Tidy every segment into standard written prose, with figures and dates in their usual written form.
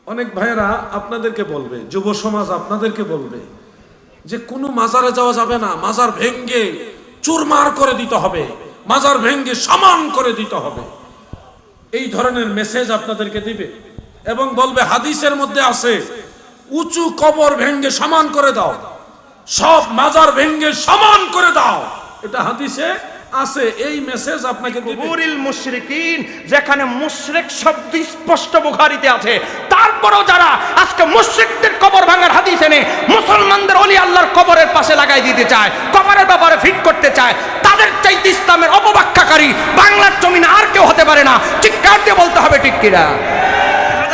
অনেক ভাইয়েরা আপনাদেরকে বলবে, যুব সমাজ আপনাদেরকে বলবে যে কোনো মাজারে যাওয়া যাবে না, মাজার ভেঙ্গে চুরমার করে দিতে হবে, মাজার ভেঙ্গে সমান করে দিতে হবে। এই ধরনের মেসেজ আপনাদেরকে দিবে এবং বলবে হাদিসের মধ্যে আছে উঁচু কবর ভেঙ্গে সমান করে দাও, সব মাজার ভেঙ্গে সমান করে দাও, এটা হাদিসে আছে। এই মেসেজ আপনাকে দিবে। কুবুরিল মুশরিকিন, যেখানে মুশরিক শব্দ স্পষ্ট বুখারীতে আছে, তারপরেও যারা আজকে মুশরিকদের কবর ভাঙার হাদিস এনে মুসলমানদের ওলি আল্লাহর কবরের পাশে লাগাই দিতে চায়, কবরের ব্যাপারে ফিট করতে চায়, তাদের চাইতে ইসলামের অপব্যাখ্যাকারী বাংলার জমিনে আর কেউ হতে পারে না। চিৎকার দিয়ে বলতে হবে ঠিক কিনা?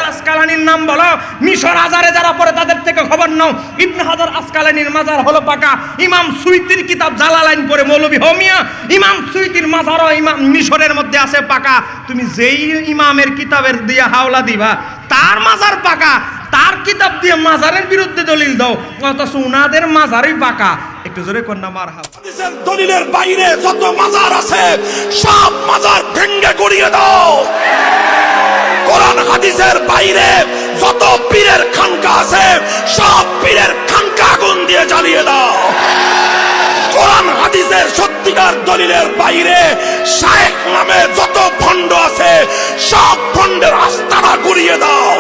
আসকালানির নাম বলো, মিশর আজারে যারা পড়ে তাদের থেকে খবর নাও। ইবনে হাজার আসকালানির মাজার হলো পাকা। ইমাম সুয়ুতির কিতাব জালালাইন পড়ে মৌলভী হোমিয়া, ইমাম সুয়ুতির মাজারও ইমাম মিশরের মধ্যে আছে পাকা। তুমি যেই ইমামের কিতাবের দিয়ে হাওলা দিবা, তার মাজার পাকা, তার কিতাব দিয়ে মাজারের বিরুদ্ধে দলিল দাও, অথচ উনাদের মাজারই পাকা। একটু জোরে কন্যা মারহাবা। হাদিসের দলিলের বাইরে যত মাজার আছে সব মাজার ভেঙে গড়িয়ে দাও। কোরআন হাদিসের বাইরে যত পীরের খানকা আছে সব পীরের খানকা আগুন দিয়ে জ্বালিয়ে দাও। কোরআন হাদিসের সত্যিকার দলিলের বাইরে শায়েখ নামে যত ভণ্ড আছে সব ভণ্ডের আস্তানা গুড়িয়ে দাও।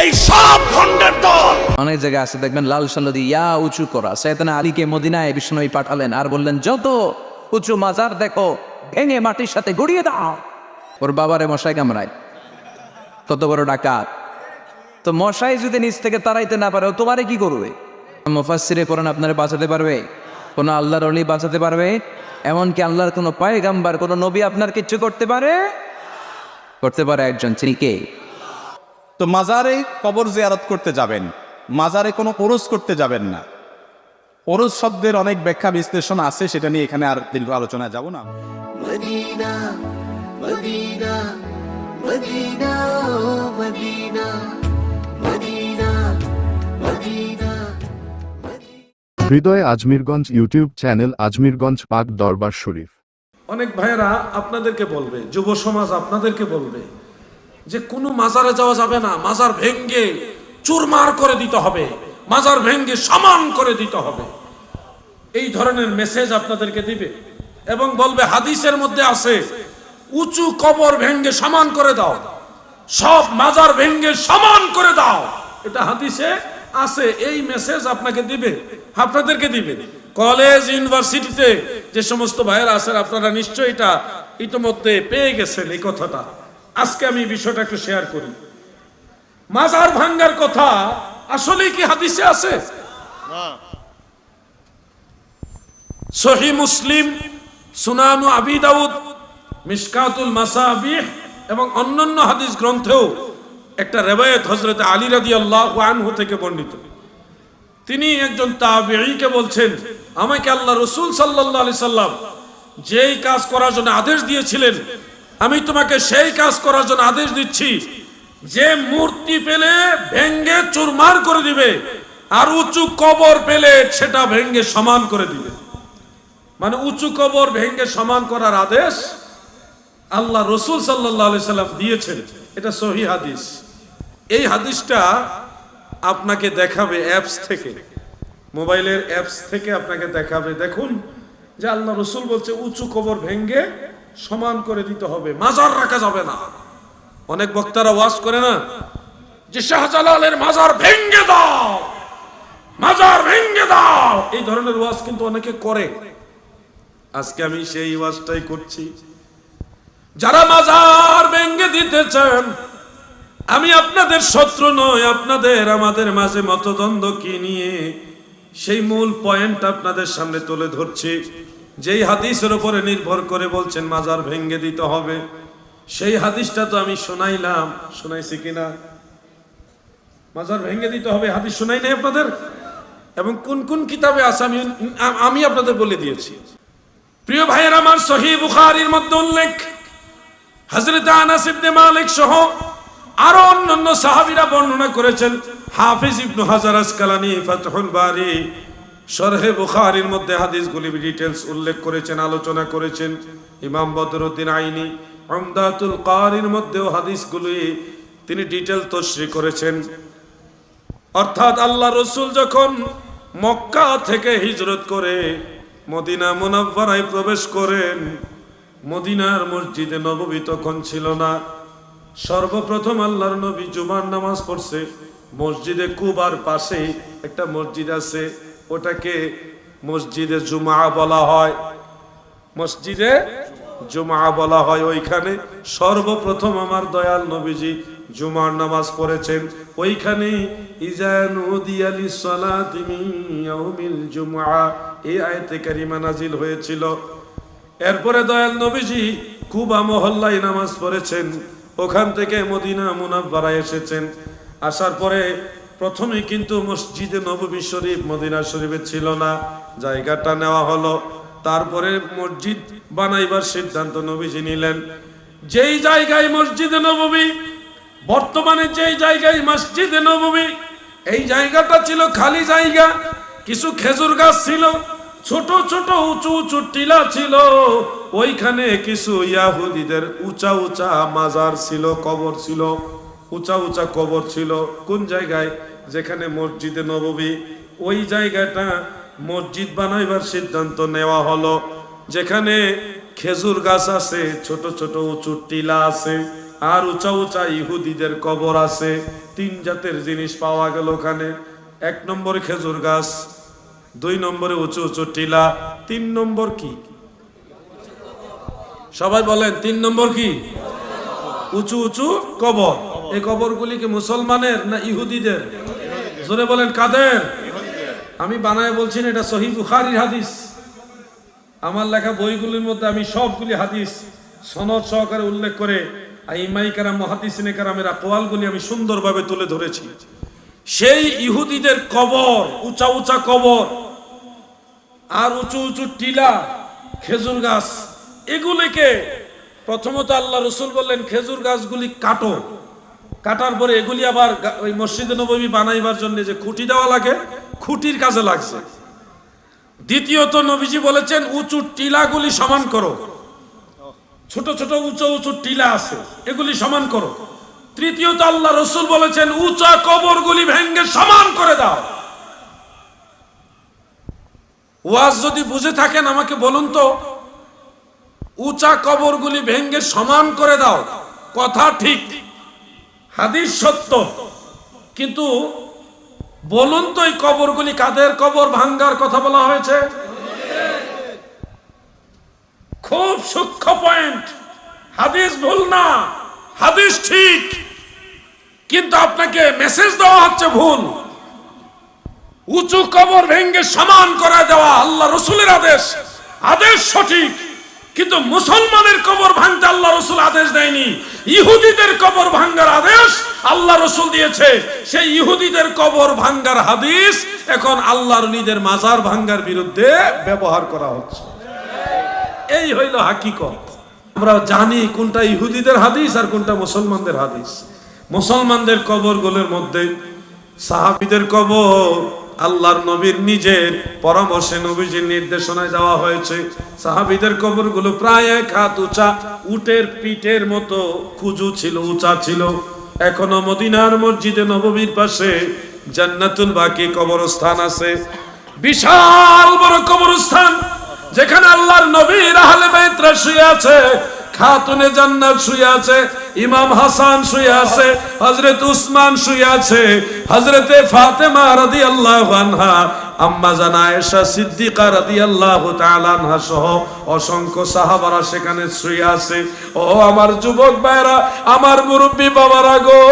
এই সব ভণ্ডের দল অনেক জায়গায় আছে দেখবেন লাল সনদি ইয়া উঁচু করা। সাইয়েদনা আলীকে মদিনায় বিষ্ণু পাঠালেন আর বললেন যত উঁচু মাজার দেখো ভেঙে মাটির সাথে গড়িয়ে দাও। ওর বাবারে মশাই কামড়ায়, কত বড় ডাকাত। তো মশাই যদি নিচ থেকে তাড়াইতে না পারে, ও তোমারে কি করবে? মুফাসসিরে কোরআন আপনারে বাঁচাতে পারবে? কোন আল্লাহর ওলি বাঁচাতে পারবে? এমনকি আল্লাহর কোনো পয়গাম্বার, কোনো নবী আপনার কিচ্ছু করতে পারে? করতে পারে একজন, তিনি কে? তো মাজারে কবর জিয়ারত করতে যাবেন, মাজারে কোনো ওরস করতে যাবেন না। ওরস শব্দের অনেক ব্যাখ্যা বিশ্লেষণ আছে, সেটা নিয়ে এখানে আর দীর্ঘ আলোচনায় যাব না। Medina Medina Medina Medina Medina Medina. হৃদয় আজমিরগঞ্জ ইউটিউব চ্যানেল আজমিরগঞ্জ পাক দরবার শরীফ। অনেক ভাইয়েরা আপনাদেরকে বলবে, যুব সমাজ আপনাদেরকে বলবে যে কোনো মাজারে যাওয়া যাবে না, মাজার ভেঙ্গে চুরমার করে দিতে হবে, মাজার ভেঙ্গে সমান করে দিতে হবে। এই ধরনের মেসেজ আপনাদেরকে দিবে এবং বলবে হাদিসের মধ্যে আছে উঁচু কবর ভেঙ্গে সমান করে দাও, সব মাজার ভেঙ্গে সমান করে দাও, এটা হাদিসে আছে। এই মেসেজ আপনাকে দিবে, আপনাদেরকে দিবে। কলেজ ইউনিভার্সিটিতে যে সমস্ত ভাইয়েরা আছেন আপনারা নিশ্চয়ই এটা ইতিমধ্যে পেয়ে গেছেন এই কথাটা। আজকে আমি বিষয়টা একটু শেয়ার করি। মাজার ভাঙ্গার কথা আসলে কি হাদিসে আছে? সহিহ মুসলিম, সুনানু আবি দাউদ, মিশকাতুল মাসাবিহ এবং অন্যান্য হাদিস গ্রন্থেও একটা রিওয়ায়াত হযরত আলী রাদিয়াল্লাহু আনহু থেকে বর্ণিত। তিনি একজন তাবেঈকে বলছেন, আমাকে আল্লাহ রাসূল সাল্লাল্লাহু আলাইহি সাল্লাম যেই কাজ করার জন্য আদেশ দিয়েছিলেন, আমি তোমাকে সেই কাজ করার জন্য আদেশ দিচ্ছি যে মূর্তি পেলে ভেঙ্গে চুরমার করে দিবে আর উঁচু কবর পেলে সেটা ভেঙ্গে সমান করে দিবে। মানে উঁচু কবর ভেঙ্গে সমান করার আদেশ আল্লাহ রাসূল সাল্লাল্লাহু আলাইহি সাল্লাম দিয়েছেন। এটা সহিহ হাদিস। এই হাদিসটা আপনাকে দেখাবে অ্যাপস থেকে, মোবাইলের অ্যাপস থেকে আপনাকে দেখাবে। দেখুন যে আল্লাহ রাসূল বলছে উঁচু কবর ভেঙ্গে সমান করে দিতে হবে, মাজার রাখা যাবে না। অনেক বক্তারা ওয়াজ করে না যে শাহজালালের মাজার ভেঙ্গে দাও, মাজার ভেঙ্গে দাও, এই ধরনের ওয়াজ কিন্তু অনেকে করে। আজকে আমি সেই ওয়াজটাই করছি। যারা মাজার ভেঙ্গে দিতে চান, আমি আপনাদের শত্রু নই, আপনাদের আমাদের মাঝে মতদ্বন্দ্ব কি নিয়ে সেই মূল পয়েন্ট আপনাদের সামনে তুলে ধরছি। যেই হাদিসের উপরে নির্ভর করে বলছেন মাজার ভেঙ্গে দিতে হবে, সেই হাদিসটা তো আমি শোনাইলাম, শোনাইছি কিনা? মাজার ভেঙ্গে দিতে হবে হাদিস শোনাই নাই আপনাদের? এবং কোন কোন কিতাবে আছে আমি আপনাদের বলে দিয়েছি। প্রিয় ভাইয়ের আমার, সহিহ বুখারীর মধ্যে উল্লেখ, হযরত আনাস ইবনে মালিক সহ আরো অন্যান্য সাহাবীরা বর্ণনা করেছেন। হাফিজ ইবনে হাজার আসকালানী ফাতহুল বারী শরহে বুখারীর মধ্যে হাদিসগুলি ডিটেইলস উল্লেখ করেছেন, আলোচনা করেছেন। ইমাম বদরউদ্দিন আইনি উমদাতুল কারির মধ্যেও হাদিসগুলি তিনি ডিটেল তশরিহ করেছেন। অর্থাৎ আল্লাহ রসুল যখন মক্কা থেকে হিজরত করে মদিনা মুনাওয়ারায় প্রবেশ করেন, মদিনার মসজিদে নববী তখন ছিল না। সর্বপ্রথম আল্লাহর নবী জুমার নামাজ পড়ছে মসজিদে কুবার পাশে একটা মসজিদ আছে, ওটাকে মসজিদে জুমা বলা হয়, মসজিদে জুমা বলা হয়। ওইখানে সর্বপ্রথম আমার দয়াল নবীজি জুমার নামাজ পড়েছেন। ওইখানে ইজা নুদিয়া লিসসালাতি মিন ইয়াউমিল জুমআ এই আয়াতে কারিমা নাজিল হয়েছিল। এরপরে দয়াল নবীজি কুবা মহল্লায় নামাজ পড়েছেন, ওখান থেকে মদিনা মুনাওয়ারায় এসেছেন। আসার পরে প্রথমে কিন্তু মসজিদে নববী শরীফ মদিনা শরীফে ছিল না, জায়গাটা নেওয়া হলো। তারপরে মসজিদ বানাইবার সিদ্ধান্ত নবীজি নিলেন। যেই জায়গায় মসজিদে নববী, বর্তমানে যেই জায়গায় মসজিদে নববী, এই জায়গাটা ছিল খালি জায়গা, কিছু খেজুর গাছ ছিল, ছোট ছোট উঁচু উঁচু টিলা ছিল। ওইখানে কিছু ইয়াহুদীদের উঁচা উঁচা মাজার ছিল, কবর ছিল, উঁচা উঁচা কবর ছিল। কোন জায়গায়? যেখানে মসজিদে নববী, ওই জায়গাটা মসজিদ বানাইবার সিদ্ধান্ত নেওয়া হলো। যেখানে খেজুর গাছ আছে, ছোট ছোট উঁচু টিলা আছে, আর উঁচা উঁচা ইহুদিদের কবর আছে। তিন জাতের জিনিস পাওয়া গেল ওখানে। 1 নম্বরে খেজুর গাছ, 2 নম্বরে উঁচু উঁচু টিলা, 3 নম্বর কি? সবাই বলেন 3 নম্বর কি? উঁচু উঁচু কবর। এই কবরগুলি কি মুসলমানের না ইহুদিদের? জোরে বলেন কাদের? আমি বানায় বলছি না, এটা সহিহ বুখারীর হাদিস। আমার লেখা বইগুলির মধ্যে আমি সবগুলি হাদিস সনদ সহকারে উল্লেখ করে আইমাই কারাম মুহাদ্দিসিনে কারামের আকওয়ালগুলি আমি সুন্দরভাবে তুলে ধরেছি। সেই ইহুদিদের কবর, উঁচা উঁচা কবর আর উঁচু উঁচু টিলা, খেজুর গাছ, এগুলিকে প্রথমত আল্লাহ রসুল বললেন খেজুর গাছগুলি কাটো। কাটার পরে এগুলি আবার ওই মসজিদে নববী বানাইবার জন্য যে খুঁটি দেওয়া লাগে, খুঁটির কাজে লাগছে। দ্বিতীয়ত নবীজি বলেছেন উঁচু টিলাগুলি সমান করো, ছোট ছোট উঁচু উঁচু টিলা আছে, এগুলি সমান করো। তৃতীয়ত আল্লাহ রসুল বলেছেন উঁচা কবরগুলি ভেঙ্গে সমান করে দাও। ওয়াজ যদি বুঝে থাকেন আমাকে বলুন তো, উঁচা কবরগুলি ভেঙ্গে সমান করে দাও, কথা ঠিক, হাদিস সত্য, কিন্তু বলুন তো এই কবরগুলি কাদের কবর ভাঙ্গার কথা বলা হয়েছে? খুব সূক্ষ্ম পয়েন্ট। হাদিস ভুল না, হাদিস ঠিক, কিন্তু আপনাকে মেসেজ দেওয়া হচ্ছে ভুল। উঁচু কবর ভেঙ্গে সমান করে দেওয়া আল্লাহ রসুলের আদেশ, আদেশ সঠিক, কিন্তু মুসলমানের কবর ভাঙতে আল্লাহ রসুল আদেশ দেয়নি। ইহুদিদের কবর ভাঙ্গার আদেশ আল্লাহ রসুল দিয়েছে। সেই ইহুদিদের কবর ভাঙ্গার হাদিস এখন আল্লাহর নিজের মাজার ভাঙ্গার বিরুদ্ধে ব্যবহার করা হচ্ছে। এই হইল হাকিকত। আমরা জানি কোনটা ইহুদিদের হাদিস আর কোনটা মুসলমানদের হাদিস। মুসলমানদের কবরগুলোর মধ্যে সাহাবীদের কবর আল্লাহর নবীর নিজের পরামর্শে নবীজির নির্দেশনায় দেওয়া হয়েছে। সাহাবীদের কবরগুলো প্রায় 1 হাত উঁচা, উটের পিঠের মতো কুজু ছিল, উঁচা ছিল। এখনো মদিনার মসজিদে নববীর পাশে জান্নাতুল বাকি কবরস্থান আছে, বিশাল বড় কবরস্থান, যেখানে আল্লাহর নবীর আহলে বাইতরা শুয়ে আছে, খাতুনে জান্নাত শুয়ে আছে, ইমাম হাসান শুয়ে আছে, হযরত উসমান শুয়ে আছে, হযরতে ফাতেমা রাদিয়াল্লাহু আনহা, আম্মা জান আয়েশা সিদ্দিকা রাদিয়াল্লাহু তাআলা আনহা সহ অসংখ্য সাহাবারা সেখানে শুয়ে আছে। ও আমার যুবক ভাইরা, আমার মুরব্বি বাবারা গো,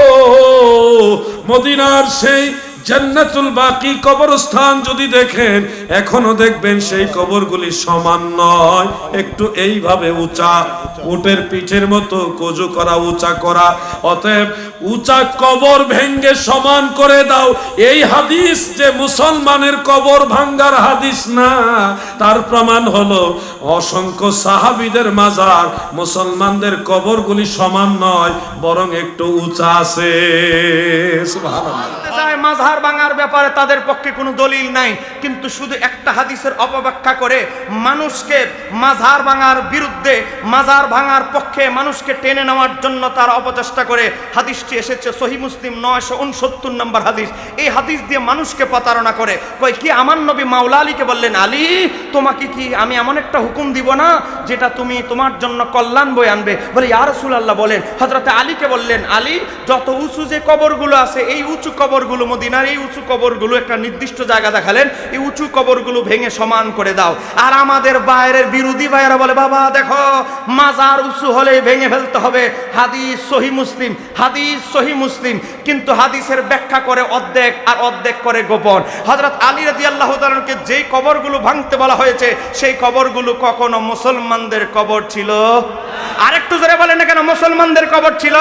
মদিনার সেই জান্নাতুল বাকি কবরস্থান যদি দেখেন, এখনো দেখবেন সেই কবরগুলি সমান নয়, একটু এইভাবে উঁচা, উটের পিঠের মতো কজু করা, উঁচা করা। অতএব উঁচা কবর ভেঙ্গে সমান করে দাও, এই হাদিস যে মুসলমানের কবর ভাঙ্গার হাদিস না, তার প্রমাণ হলো অসংখ্য সাহাবীদের মাজার, মুসলমানদের কবরগুলি সমান নয়, বরং একটু উঁচা আছে। সুবহানাল্লাহ। মাযহার ভাঙার ব্যাপারে তাদের পক্ষে কোনো দলিল নাই, কিন্তু শুধু একটা হাদিসের অপব্যাখ্যা করে মানুষকে মাযহার ভাঙার বিরুদ্ধে, মাযহার ভাঙার পক্ষে মানুষকে টেনে নেওয়ার জন্য তারা অপচেষ্টা করে। হাদিসটি এসেছে সহিহ মুসলিম 969 নম্বর হাদিস। এই হাদিস দিয়ে মানুষকে প্রতারণা করে। কয় কি আমার নবী মাওলা আলীকে বললেন, আলী তোমাকে কি আমি এমন একটা হুকুম দিব না যেটা তুমি তোমার জন্য কল্যাণ বয়ে আনবে? বলে ইয়া রাসূলুল্লাহ বলেন। হযরতে আলীকে বললেন, আলী যত উঁচু যে কবরগুলো আছে, এই উঁচু কবরগুলো মদিনার এই উঁচু কবরগুলো একটা নির্দিষ্ট জায়গা দেখালেন, এই উঁচু কবরগুলো ভেঙে সমান করে দাও। আর আমাদের বাইরের বিরোধী ভাইয়েরা বলে, বাবা দেখো মাজার উঁচু হলে ভেঙে ফেলতে হবে। হাদিস সহিহ মুসলিম, হাদিস সহিহ মুসলিম, কিন্তু হাদিসের ব্যাখ্যা করে অর্ধেক আর অর্ধেক করে গোপন। হযরত আলী রাদিয়াল্লাহু তাআলাকে যেই কবরগুলো ভাঙতে বলা হয়েছে, সেই কবরগুলো কখনো মুসলমানদের কবর ছিল? আরেকটু জোরে বলেন না কেন মুসলমানদের কবর ছিল?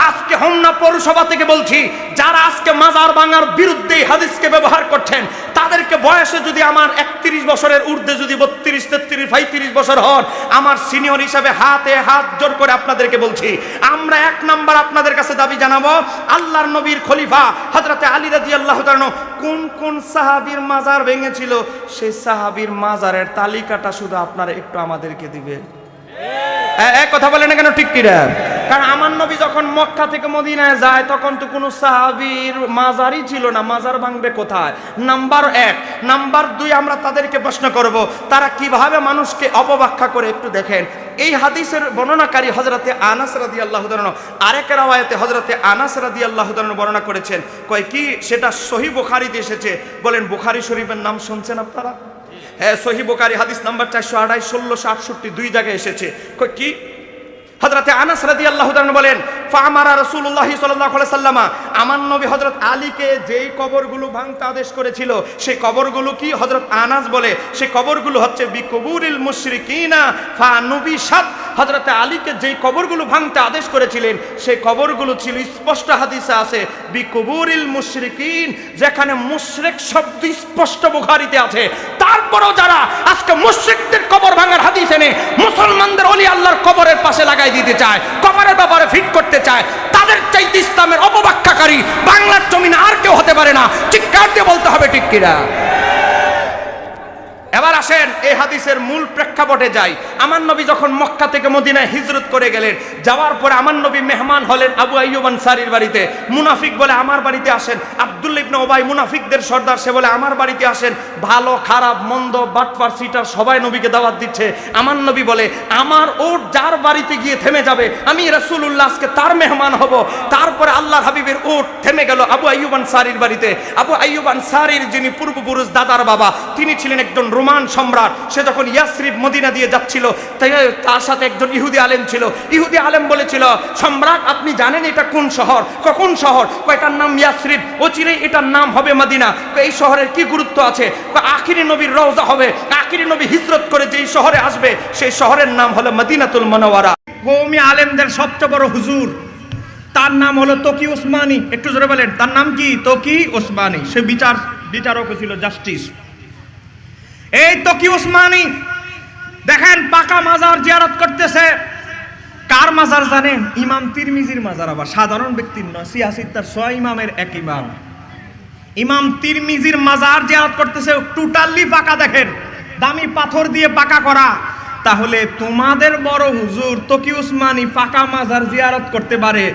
আজকে হোমনা পৌরসভা থেকে বলছি, যারা আজকে মাজার ভাঙার বিরুদ্ধে হাদিসকে ব্যবহার করছেন, তাদেরকে বয়সে যদি আমার 31 বছরের ঊর্ধ্বে যদি 32, 33, 35 বছর হন, আমার সিনিয়র হিসাবে হাতে হাত জোর করে আপনাদেরকে বলছি, আমরা 1 নাম্বার আপনাদের কাছে দাবি জানাবো, আল্লাহর নবীর খলিফা হযরতে আলী রাদিয়াল্লাহু তাআলা কোন কোন সাহাবীর মাজার ভেঙেছিল, সেই সাহাবীর মাজারের তালিকাটা শুধু আপনারা একটু আমাদেরকে দিবেন। এক কথা বলে না কেন ঠিক কিনা? কারণ আমার নবী যখন মক্কা থেকে মদিনায় যায়, তখন তো কোনো সাহাবীর মাজারই ছিল না, মাজার ভাঙবে কোথায়? নাম্বার 1। নাম্বার 2, আমরা তাদেরকে প্রশ্ন করব, তারা কিভাবে মানুষকে অপব্যাখ্যা করে একটু দেখেন। এই হাদিসের বর্ণনাকারী হযরতে আনাস রাদিয়াল্লাহু তাআলা, আরেক রাওয়ায়াতে হযরতে আনাস রাদিয়াল্লাহু তাআলা বর্ণনা করেছেন। কয় কি? সেটা সহিহ বুখারীতে এসেছে। বলেন বুখারী শরীফের নাম শুনছেন আপনারা? হ্যাঁ, সহিহ বুখারী হাদিস নাম্বার 428, 1668 দুই জায়গায় এসেছে। কি? হযরতে আনাস রাদিয়াল্লাহু তাআলা বলেন, ফামারা রাসূলুল্লাহ সাল্লাল্লাহু আলাইহি সাল্লাম, আমার নবী হযরত আলীকে যেই কবরগুলো ভাঙতে আদেশ করেছিল, সেই কবরগুলো কি? হযরত আনাস বলে সেই কবরগুলো হচ্ছে বিকুবুরিল মুশরিকিনা ফানুবিশাত। হযরতে আলীকে যেই কবরগুলো ভাঙতে আদেশ করেছিলেন, সেই কবরগুলো ছিল, স্পষ্ট হাদিসে আছে, বিকুবুরিল মুশরিকিন, যেখানে মুশরিক শব্দ স্পষ্ট বুখারীতে আছে। তারপরেও যারা আজকে মুশরিকদের কবর ভাঙার হাদিস এনে মুসলমানদের ওলি আল্লাহর কবরের পাশে লাগাই দিতে চায়, কবরের ব্যাপারে ফিট করতে চায়, তাদের চাইতে ইসলামের অপব্যাখ্যাকারী বাংলার জমিনে আর কেউ হতে পারে না। চিৎকার দিয়ে বলতে হবে ঠিক কিনা? এবার আসেন এই হাদিসের মূল প্রেক্ষাপটে যাই। আমার নবী যখন মক্কা থেকে মদিনায় হিজরত করে গেলেন, যাওয়ার পরে আমার নবী মেহমান হলেন আবু আইয়ুব আনসারীর বাড়িতে। মুনাফিক বলে আমার বাড়িতে আসেন। আব্দুল্লাহ ইবনে উবাই মুনাফিকদের সর্দার, সে বলে আমার বাড়িতে আসেন। ভালো খারাপ মন্দ বাটপার সিটার সবাই নবীকে দাওয়াত দিচ্ছে। আমার নবী বলে আমার ওর যার বাড়িতে গিয়ে থেমে যাবে, আমি রাসূলুল্লাহ আজকে তার মেহমান হব। তারপরে আল্লাহর হাবিবের ওট থেমে গেল আবু আইয়ুব আনসারীর বাড়িতে। আবু আইয়ুব আনসারীর যিনি পূর্বপুরুষ দাদার বাবা, তিনি ছিলেন একজন রোমান সম্রাট। সে যখন ইয়াসরিব মদিনা দিয়ে যাচ্ছিল, তার সাথে একজন ইহুদি আলেম ছিল। ইহুদি আলেম বলেছিল, সম্রাট আপনি জানেন এটা কোন শহর? কোন শহর? এটার নাম ইয়াসরিব, অচিরেই এটার নাম হবে মদিনা। এই শহরের কি গুরুত্ব আছে? আখিরি নবীর রওজা হবে, আখিরি নবী হিজরত করে যেই শহরে আসবে, সেই শহরের নাম হলো মদিনাতুল মুনাওয়ারা। কওমি আলেমদের সবচেয়ে বড় হুজুর, তার নাম হলো তকি উসমানী। একটু জোরে বলেন, তার নাম কি? তকি উসমানী। সে বিচারক ছিল, জাস্টিস। এই তকি উসমানী দেখেন পাকা মাজার জিয়ারত করতেছে। কার মাজার জানেন? ইমাম তিরমিজির মাজার। আবার সাধারণ ব্যক্তির নয়, সিয়াসিত্তার 6 ইমামের এক ইমাম, ইমাম তিরমিজির মাজার জিয়ারত করতেছে। টোটালি পাকা, দেখেন দামি পাথর দিয়ে পাকা করা। তাহলে তোমাদের বড় হুজুর তকি উসমানী পাকা মাজার জিয়ারত করতে পারে,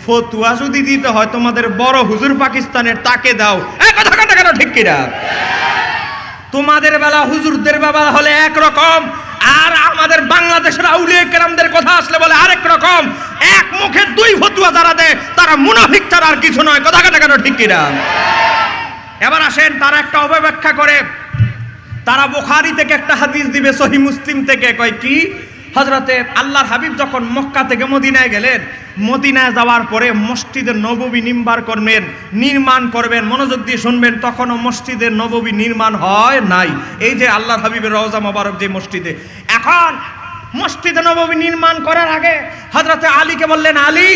ফতোয়া যদি দিতে হয় তোমাদের বড় হুজুর পাকিস্তানের, তাকে দাও। কথা কেন ঠিক কিনা? তোমাদের বেলা হুজুরদের বেলা হলে একরকম, আর আমাদের বাংলাদেশের আউলিয়া কেরামদের কথা আসলে বলে আরেক রকম। এক মুখে দুই ফতোয়া যারা দেয়, তারা মুনাফিক ছাড়া আর কিছু নয়। কথা কেন ঠিক কিনা? এবার আসেন, তারা একটা অপব্যাখ্যা করে। তারা বুখারী থেকে একটা হাদিস দিবে, সহিহ মুসলিম থেকে। কয় কি? হযরতে আল্লাহর হাবিব যখন মক্কা থেকে মদিনায় গেলেন, মদিনায় যাওয়ার পরে মসজিদে নববী নির্মাণ করবেন। মনোযোগ দিয়ে শুনবেন, তখনও মসজিদে নববী নির্মাণ হয় নাই। এই যে আল্লাহর হাবিবের রওজা মোবারক যে মসজিদে, এখন মসজিদে নববী নির্মাণ করার আগে হযরতে আলীকে বললেন, আলী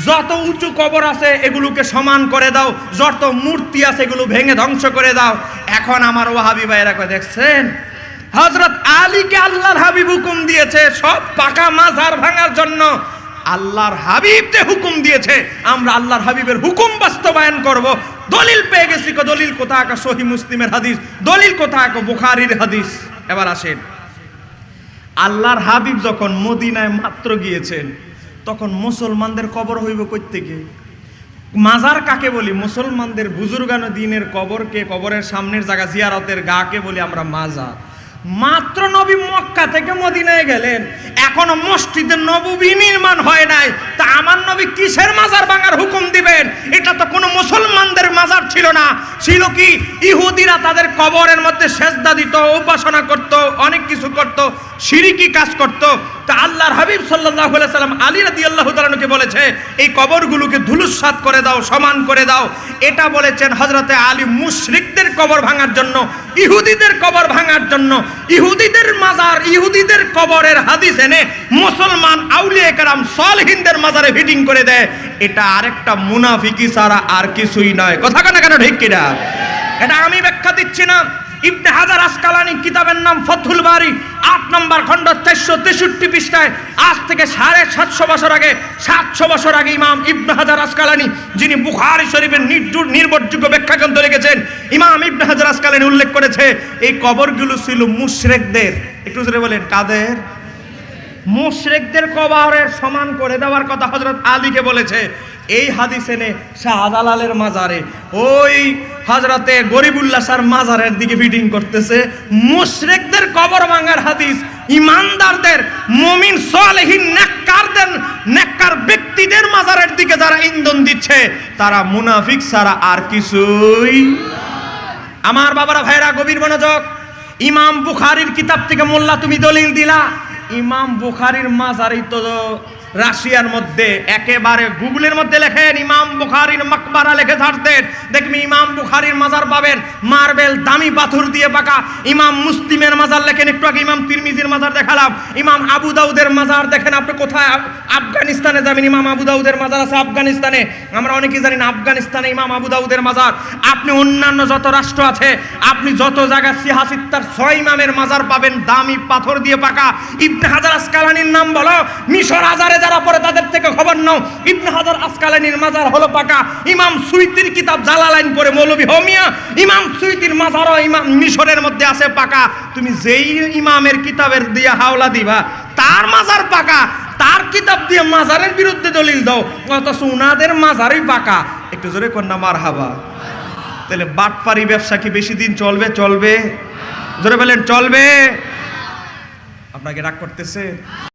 যত উঁচু কবর আছে এগুলোকে সমান করে দাও, যত মূর্তি আছে এগুলো ভেঙে ধ্বংস করে দাও। এখন আমার ওয়াহাবি ভাইয়েরা কয়, দেখছেন হযরত আলীকে আল্লাহর হাবিব হুকুম দিয়েছে সব পাকা মাজার ভাঙার জন্য। আল্লাহর হাবিব যে হুকুম দিয়েছে আমরা আল্লাহর হাবিবের হুকুম বাস্তবায়ন করব। দলিল পেয়ে গেছি, দলিল কোথায়? সহিহ মুসলিমের হাদিস। দলিল কোথায়? বুখারীর হাদিস। এবার আসেন, আল্লাহর হাবিব যখন মদিনায় মাত্র গিয়েছেন তখন মুসলমানদের কবর হইব কই থেকে? মাজার কাকে বলি? মুসলমানদের বুজুর্গান দিনের কবরকে, কবরের সামনের জায়গা জিয়ারতের গাকে বলি আমরা মাজার। মাত্র নবী মক্কা থেকে মদিনায় গেলেন, এখনো মসজিদে নববী নির্মাণ হয় নাই, তা আমার নবী কিসের মাজার ভাঙার হুকুম দিবেন? এটা তো কোনো মুসলমানদের মাজার ছিল না, ছিল কি ইহুদিরা তাদের কবরের মধ্যে সেজদা দিত, উপাসনা করত, অনেক কিছু করত, শিরকি কাজ করত। তা আল্লাহর হাবিব সাল্লাল্লাহু আলাইহি সাল্লাম আলী রাদিয়াল্লাহু তাআলাকে বলেছে এই কবরগুলোকে ধুলুসাৎ করে দাও, সমান করে দাও। এটা বলেছেন হযরতে আলী মুশরিকদের কবর ভাঙার জন্য, ইহুদিদের কবর ভাঙার জন্য। ইহুদিদের মাজার, ইহুদিদের কবরের হাদিস এনে মুসলমান আউলিয়া কেরাম সালেহিনদের মাজারে ফিটিং করে দেয়। এটা আরেকটা মুনাফিকি ছাড়া আর কিছুই নয়। কথা কেন কেন ঠিক কিনা? এটা আমি ব্যাখ্যা দিচ্ছি না। ইবনে হাজার আসকালানী, কিতাবের নাম ফাথুল বারী, 8 নম্বর খণ্ড 463 পৃষ্ঠায়, আজ থেকে 750 বছর আগে, 700 বছর আগে ইমাম ইবনে হাজার আসকালানী, যিনি বুখারী শরীফের নির্ভরযোগ্য ব্যাখ্যা গ্রন্থ লিখেছেন, ইমাম ইবনে হাজার আসকালানী উল্লেখ করেছে এই কবরগুলো ছিল মুশরিকদের। একটু জোরে বলেন, কাদের? মুশরিকদের কবরের সমান করে দেওয়ার কথা হযরত আলীকে বলেছে। এই হাদিস এনে শাহজালালের মাজারে ওই হযরতে গরিবুল্লাহ শাহর মাজারের দিকে ফিটিং করতেছে। মুশরিকদের কবর ভাঙার হাদিস ইমানদারদের, মুমিন সালেহিন নেককারদের, নেককার ব্যক্তিদের মাজারের দিকে যারা ইন্ধন দিচ্ছে তারা মুনাফিক ছাড়া আর কিছুই। আমার বাবারা, ভাইরা, গভীর মনোযোগ। ইমাম বুখারীর কিতাব থেকে মোল্লা তুমি দলিল দিলা, ইমাম বুখারীর মাজারই তো রাশিয়ার মধ্যে, একেবারে গুগলের মধ্যে লেখেন ইমাম বুখারীর মাকবারা লেখে ছাড়তেন, দেখবি ইমাম বুখারীর মাজার পাবেন মার্বেল দামি পাথর দিয়ে পাকা। ইমাম মুসলিমের মাজার লেখেন, একটু আগে ইমাম তিরমিজির মাজার দেখালাম। ইমাম আবু দাউদের মাজার দেখেন, আপনি কোথায় আফগানিস্তানে যাবেন ইমাম আবু দাউদের মাজার আছে আফগানিস্তানে। আমরা অনেকেই জানি না আফগানিস্তানে ইমাম আবু দাউদের মাজার। আপনি অন্যান্য যত রাষ্ট্র আছে, আপনি যত জায়গায় সিহাসিত্তার 6 ইমামের মাজার পাবেন দামি পাথর দিয়ে পাকা। ইবনে হাজার আসকালানীর নাম বলো, মিশর আজারে যারা পড়ে তাদের থেকে খবর নাও, ইবনে হাজার আসকালানীর মাজার হলো পাকা। ইমাম সুয়ুতির কিতাব জালালাইন পড়ে মৌলভী হোমিয়া, ইমাম সুয়ুতির মাজারও ইমাম মিশরের মধ্যে আছে পাকা। তুমি যেই ইমামের কিতাবের দিয়ে হাওলা দিবা তার মাজার পাকা, তার কিতাব দিয়ে মাজারের বিরুদ্ধে দলিল দাও, অথচ উনাদের মাজারই পাকা। একটু জোরে কন্যা মারহাবা। তাহলে বাটপারি ব্যবসা কি বেশি দিন চলবে? চলবে? জোরে বলেন, চলবে? আপনাকে রাগ করতেছে?